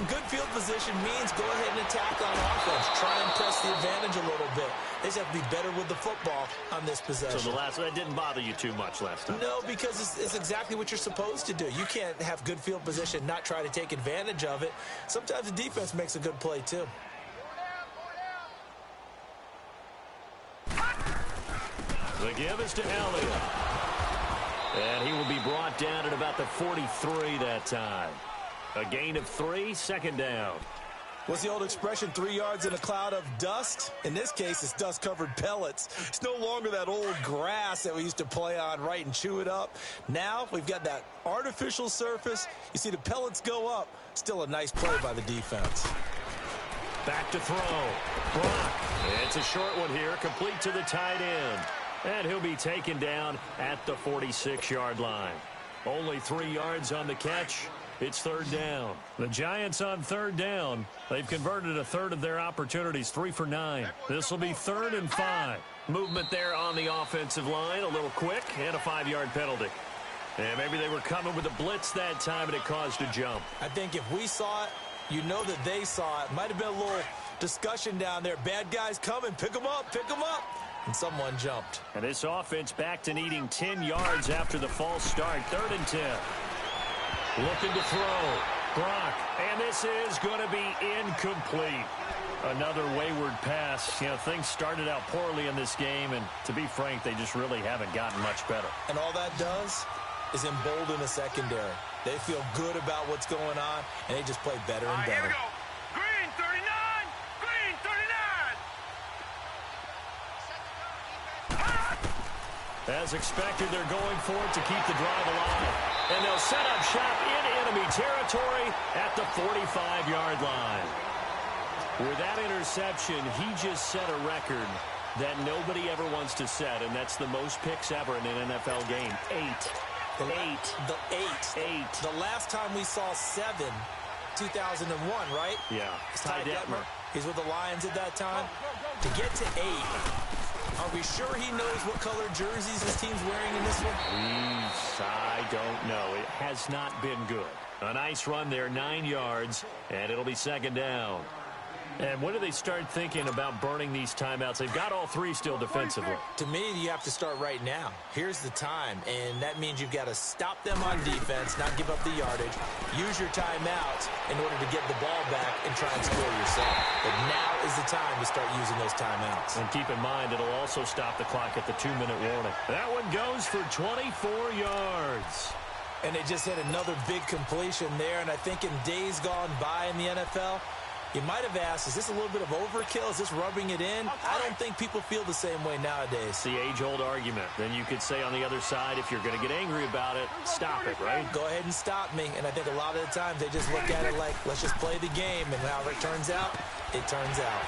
good field position means go ahead and attack on offense. Try and press the advantage a little bit. They just have to be better with the football on this possession. So that didn't bother you too much last time? No, because it's exactly what you're supposed to do. You can't have good field position, not try to take advantage of it. Sometimes the defense makes a good play, too. The give is to Elliott. And he will be brought down at about the 43 that time. A gain of 3, second down. What's the old expression, 3 yards in a cloud of dust? In this case, it's dust-covered pellets. It's no longer that old grass that we used to play on, right, and chew it up. Now we've got that artificial surface. You see the pellets go up. Still a nice play by the defense. Back to throw. Brock. It's a short one here, complete to the tight end. And he'll be taken down at the 46-yard line. Only 3 yards on the catch. It's third down. The Giants on third down. They've converted a third of their opportunities, 3 for 9. This will be 3rd and 5. Movement there on the offensive line, a little quick, and a 5-yard penalty. And maybe they were coming with a blitz that time, and it caused a jump. I think if we saw it, you know that they saw it. Might have been a little discussion down there. Bad guys coming. Pick them up. Pick them up. And someone jumped. And this offense back to needing 10 yards after the false start. 3rd and 10. Looking to throw. Brock. And this is going to be incomplete. Another wayward pass. You know, things started out poorly in this game, and to be frank, they just really haven't gotten much better. And all that does is embolden the secondary. They feel good about what's going on, and they just play better and better. Here we go. Green 39. Green 39. As expected, they're going for it to keep the drive alive. And they'll set up shop in enemy territory at the 45-yard line. With that interception, he just set a record that nobody ever wants to set, and that's the most picks ever in an NFL game. 8. The last time we saw 7, 2001, right? Yeah. Ty Detmer. He's with the Lions at that time. To get to 8, are we sure he knows what color jerseys his team's wearing in this one? I don't know. It has not been good. A nice run there, 9 yards, and it'll be second down. And when do they start thinking about burning these timeouts? They've got all 3 still defensively. To me, you have to start right now. Here's the time, and that means you've got to stop them on defense, not give up the yardage, use your timeouts in order to get the ball back and try and score yourself. But now is the time to start using those timeouts. And keep in mind, it'll also stop the clock at the 2-minute warning. That one goes for 24 yards. And they just hit another big completion there, and I think in days gone by in the NFL, you might have asked, is this a little bit of overkill? Is this rubbing it in? I don't think people feel the same way nowadays. It's the age-old argument. Then you could say on the other side, if you're going to get angry about it, stop it, right? Go ahead and stop me. And I think a lot of the times they just look at it like, let's just play the game. And however it turns out, it turns out.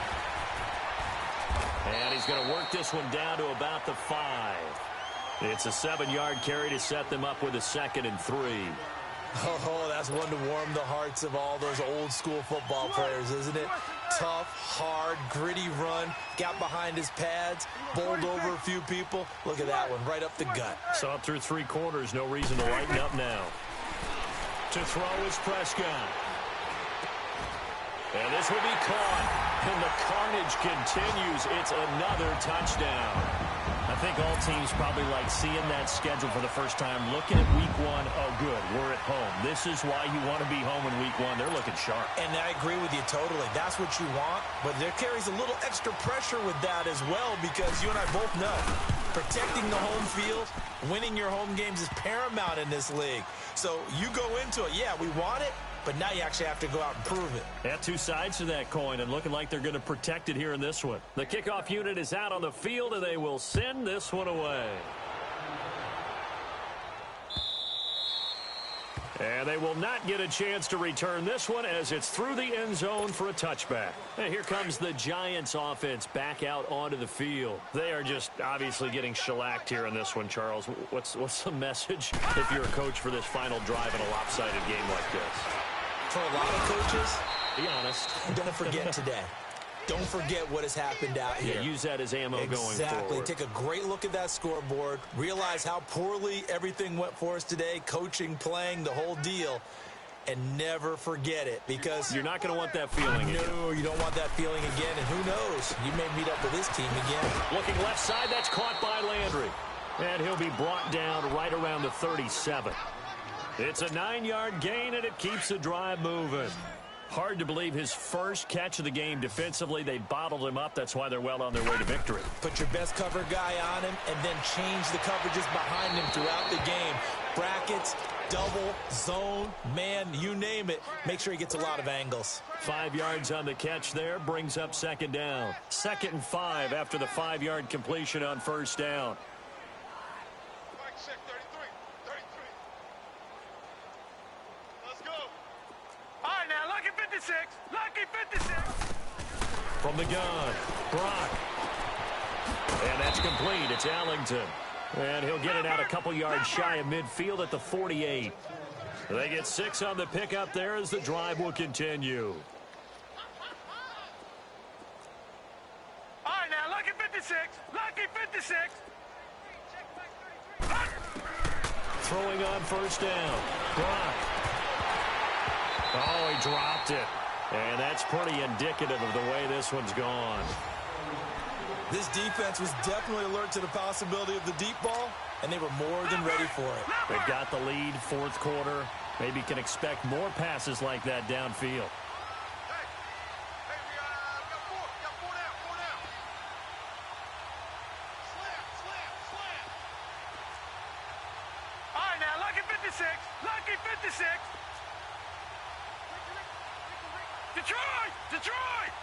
And he's going to work this one down to about the 5. It's a 7-yard carry to set them up with a 2nd and 3. Oh, that's one to warm the hearts of all those old-school football players, isn't it? Tough, hard, gritty run, got behind his pads, bowled over a few people. Look at that one, right up the gut. So up through 3 quarters, no reason to lighten up now. To throw is Prescott. And this will be caught. And the carnage continues. It's another touchdown. I think all teams probably like seeing that schedule for the first time, looking at week 1. Oh, good, we're at home. This is why you want to be home in week 1. They're looking sharp. And I agree with you totally. That's what you want. But there carries a little extra pressure with that as well, because you and I both know protecting the home field, winning your home games is paramount in this league. So you go into it, yeah, we want it, but now you actually have to go out and prove it. Yeah, 2 sides to that coin, and looking like they're going to protect it here in this one. The kickoff unit is out on the field, and they will send this one away. And they will not get a chance to return this one as it's through the end zone for a touchback. And here comes the Giants offense back out onto the field. They are just obviously getting shellacked here in this one, Charles. What's the message if you're a coach for this final drive in a lopsided game like this? For a lot of coaches, be honest. don't forget today. don't forget what has happened out here. Yeah, use that as ammo going forward. Exactly. Take a great look at that scoreboard. Realize how poorly everything went for us today, coaching, playing, the whole deal. And never forget it, because you're not going to want that feeling again. No, you don't want that feeling again. And who knows? You may meet up with this team again. Looking left side, that's caught by Landry. And he'll be brought down right around the 37. It's a 9-yard gain, and it keeps the drive moving. Hard to believe his first catch of the game defensively. They bottled him up. That's why they're well on their way to victory. Put your best cover guy on him, and then change the coverages behind him throughout the game. Brackets, double, zone, man, you name it. Make sure he gets a lot of angles. 5 yards on the catch there, brings up second down. 2nd and 5 after the 5-yard completion on first down. Let's go. All right, now, lucky 56. Lucky 56. From the gun, Brock. And that's complete. It's Allington. And he'll get it out a couple yards shy of midfield at the 48. They get 6 on the pickup there as the drive will continue. All right, now, lucky 56. Lucky 56. Throwing on first down. Brock. Oh, he dropped it. And that's pretty indicative of the way this one's gone. This defense was definitely alert to the possibility of the deep ball, and they were more than ready for it. They've got the lead, 4th quarter. Maybe can expect more passes like that downfield. All right, now, lucky 56. Lucky 56. Detroit! Detroit!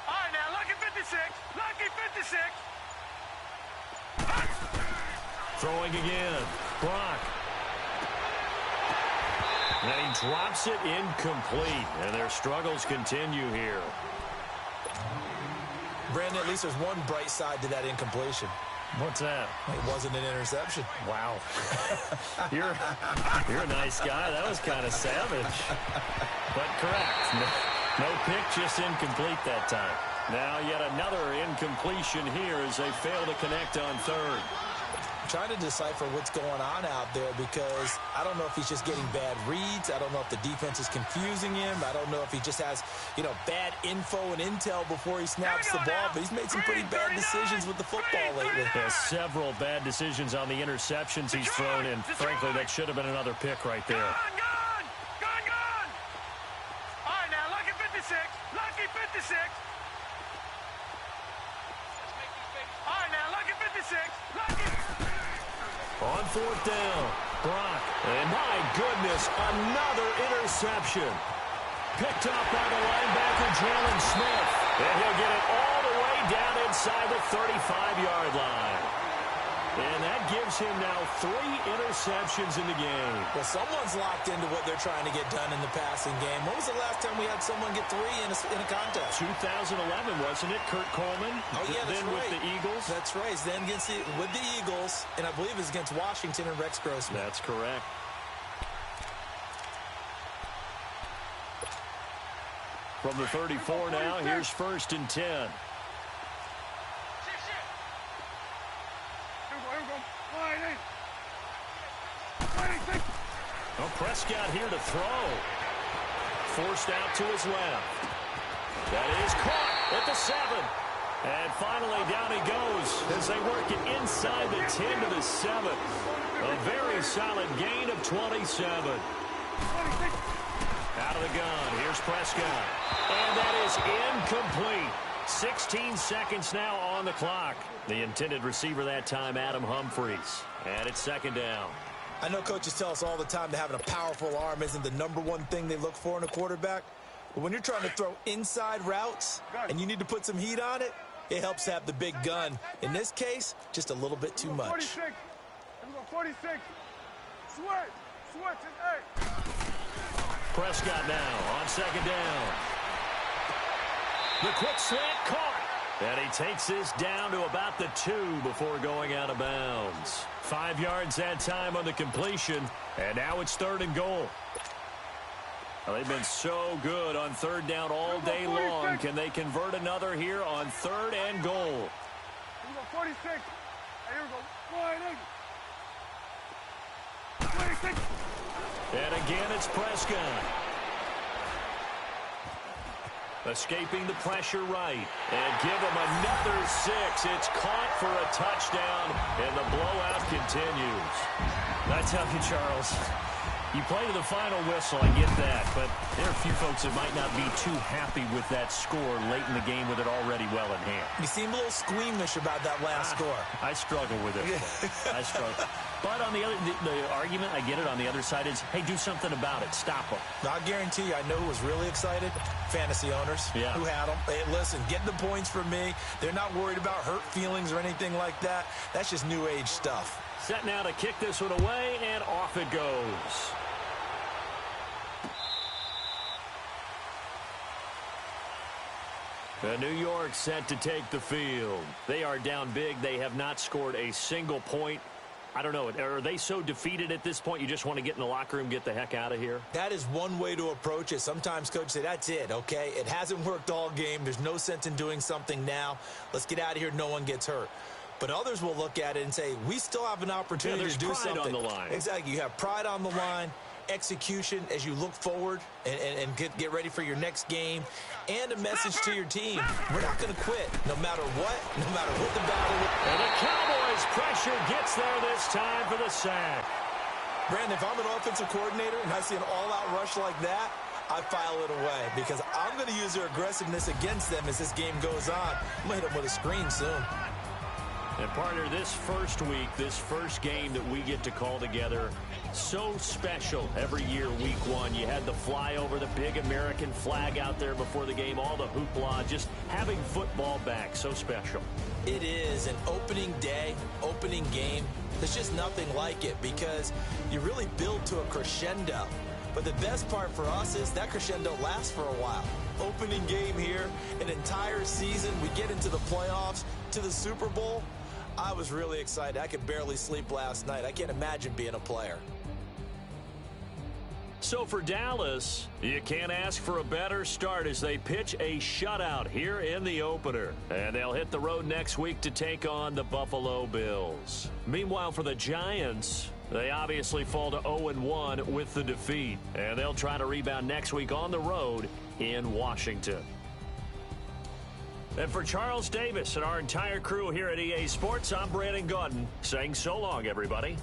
All right, now, lucky 56. Lucky 56. Throwing again. Brock. And he drops it incomplete. And their struggles continue here. Brandon, at least there's one bright side to that incompletion. What's that? It wasn't an interception. Wow. You're a nice guy. That was kind of savage. But correct. No pick, just incomplete that time. Now yet another incompletion here as they fail to connect on 3rd. Trying to decipher what's going on out there, because I don't know if he's just getting bad reads. I don't know if the defense is confusing him. I don't know if he just has, bad info and intel before he snaps the ball. But he's made some pretty bad decisions with the football lately. Has several bad decisions on the interceptions he's thrown, and frankly, that should have been another pick right there. Gone! All right, now, lucky 56. Lucky 56. All right, now, lucky 56. Lucky. On 4th down, Brock. And my goodness, another interception. Picked up by the linebacker, Jalen Smith. And he'll get it all the way down inside the 35-yard line. And that gives him now 3 interceptions in the game. Well, someone's locked into what they're trying to get done in the passing game. When was the last time we had someone get 3 in a contest? 2011, wasn't it? Kurt Coleman. Oh, yeah, that's then right. With the Eagles. That's right. Then with the Eagles, and I believe it's against Washington and Rex Grossman. That's correct. From the 34 now, here's 1st and 10. Well, Prescott here to throw. Forced out to his left. That is caught at the 7. And finally down he goes as they work it inside the 10 to the 7. A very solid gain of 27. Out of the gun. Here's Prescott. And that is incomplete. 16 seconds now on the clock. The intended receiver that time, Adam Humphries. And it's 2nd down. I know coaches tell us all the time that having a powerful arm isn't the #1 thing they look for in a quarterback. But when you're trying to throw inside routes and you need to put some heat on it, it helps have the big gun. In this case, just a little bit too much. 46. 46. Switch. Hey. Prescott now on 2nd down. The quick slant caught. And he takes this down to about the 2 before going out of bounds. 5 yards that time on the completion. And now it's 3rd and goal. Well, they've been so good on third down all day long. Can they convert another here on third and goal? Here we go, 46. Hey, here we go, wide 26. And again, it's Prescott. Escaping the pressure right. And give him another 6. It's caught for a touchdown, and the blowout continues. I tell you, Charles, you play to the final whistle, I get that, but there are a few folks that might not be too happy with that score late in the game with it already well in hand. You seem a little squeamish about that last score. I struggle with it. I struggle. But on the other, the argument, I get it, on the other side is, hey, do something about it. Stop them. I guarantee you, I know who was really excited. Fantasy owners who had them. Hey, listen, get the points from me. They're not worried about hurt feelings or anything like that. That's just new age stuff. Set now to kick this one away, and off it goes. New York set to take the field. They are down big. They have not scored a single point. I don't know. Are they so defeated at this point you just want to get in the locker room, get the heck out of here? That is one way to approach it. Sometimes coaches say, that's it, okay? It hasn't worked all game. There's no sense in doing something now. Let's get out of here. No one gets hurt. But others will look at it and say, we still have an opportunity to do something. There's pride on the line. Exactly. You have pride on the line, execution as you look forward and get ready for your next game, and a message to your team. We're not going to quit no matter what the battle is. And the Cowboys' pressure gets there this time for the sack. Brandon, if I'm an offensive coordinator and I see an all-out rush like that, I file it away because I'm going to use their aggressiveness against them as this game goes on. I'm going to hit them with a screen soon. And partner, this first week, this first game that we get to call together, so special every year, week one. You had the flyover, the big American flag out there before the game, all the hoopla, just having football back, so special. It is an opening day, opening game. There's just nothing like it because you really build to a crescendo. But the best part for us is that crescendo lasts for a while. Opening game here, an entire season. We get into the playoffs, to the Super Bowl. I was really excited. I could barely sleep last night. I can't imagine being a player. So for Dallas, you can't ask for a better start as they pitch a shutout here in the opener. And they'll hit the road next week to take on the Buffalo Bills. Meanwhile, for the Giants, they obviously fall to 0-1 with the defeat. And they'll try to rebound next week on the road in Washington. And for Charles Davis and our entire crew here at EA Sports, I'm Brandon Gaudin saying so long, everybody.